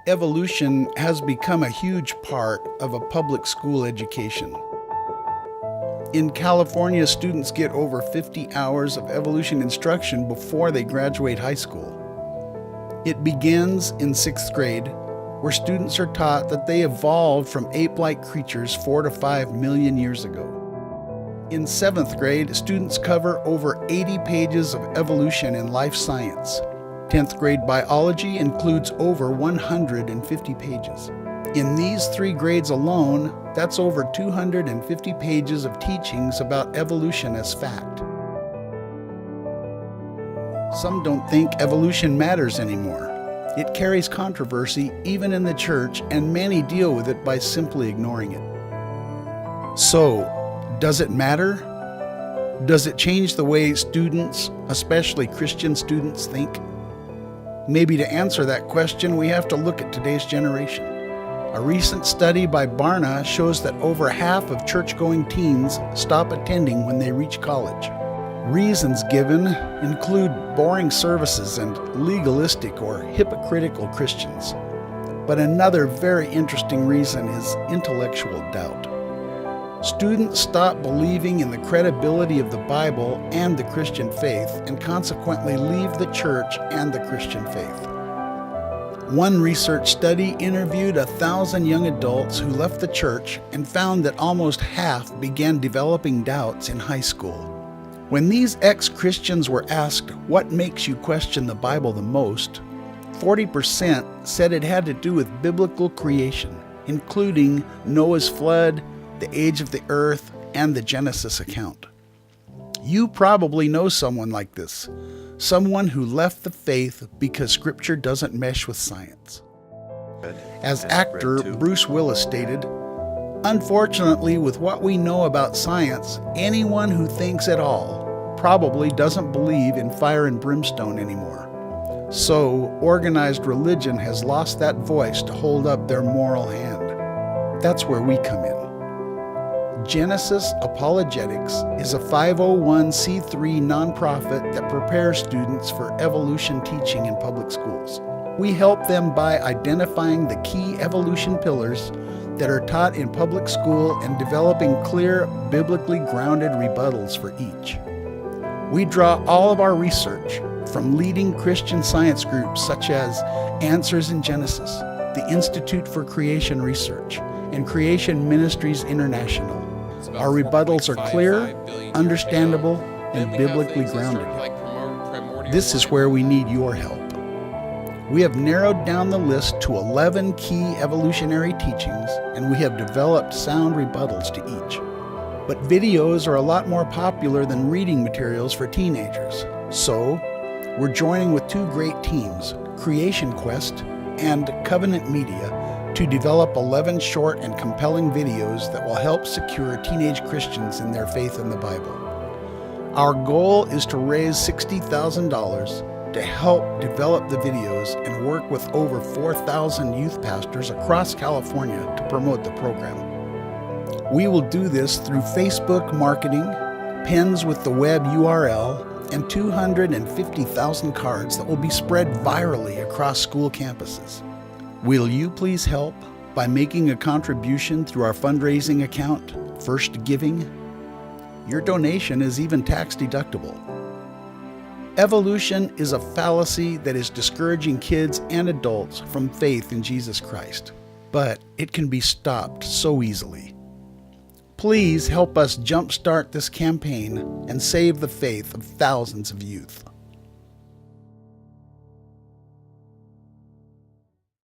Evolution has become a huge part of a public school education. In California, students get over 50 hours of evolution instruction before they graduate high school. It begins in 6th grade, where students are taught that they evolved from ape-like creatures 4 to 5 million years ago. In 7th grade, students cover over 80 pages of evolution in life science. 10th grade biology includes over 150 pages. In these 3 grades alone, that's over 250 pages of teachings about evolution as fact. Some don't think evolution matters anymore. It carries controversy even in the church, and many deal with it by simply ignoring it. So, does it matter? Does it change the way students, especially Christian students, think? Maybe to answer that question, we have to look at today's generation. A recent study by Barna shows that over half of church-going teens stop attending when they reach college. Reasons given include boring services and legalistic or hypocritical Christians. But another very interesting reason is intellectual doubt. Students stop believing in the credibility of the Bible and the Christian faith, and consequently leave the church and the Christian faith. One research study interviewed 1,000 young adults who left the church and found that almost half began developing doubts in high school. When these ex-Christians were asked, "What makes you question the Bible the most?" 40% said it had to do with biblical creation, including Noah's flood, the age of the earth, and the Genesis account. You probably know someone like this, someone who left the faith because Scripture doesn't mesh with science. As actor Bruce Willis stated, "Unfortunately, with what we know about science, anyone who thinks at all probably doesn't believe in fire and brimstone anymore. So, organized religion has lost that voice to hold up their moral hand." That's where we come in. Genesis Apologetics is a 501c3 nonprofit that prepares students for evolution teaching in public schools. We help them by identifying the key evolution pillars that are taught in public school and developing clear, biblically grounded rebuttals for each. We draw all of our research from leading Christian science groups such as Answers in Genesis, the Institute for Creation Research, and Creation Ministries International. Our rebuttals are clear, understandable, and biblically grounded. This is where we need your help. We have narrowed down the list to 11 key evolutionary teachings, and we have developed sound rebuttals to each. But videos are a lot more popular than reading materials for teenagers. So, we're joining with 2 great teams, Creation Quest and Covenant Media, to develop 11 short and compelling videos that will help secure teenage Christians in their faith in the Bible. Our goal is to raise $60,000 to help develop the videos and work with over 4,000 youth pastors across California to promote the program. We will do this through Facebook marketing, pens with the web URL, and 250,000 cards that will be spread virally across school campuses. Will you please help by making a contribution through our fundraising account, First Giving? Your donation is even tax deductible. Evolution is a fallacy that is discouraging kids and adults from faith in Jesus Christ, but it can be stopped so easily. Please help us jumpstart this campaign and save the faith of thousands of youth.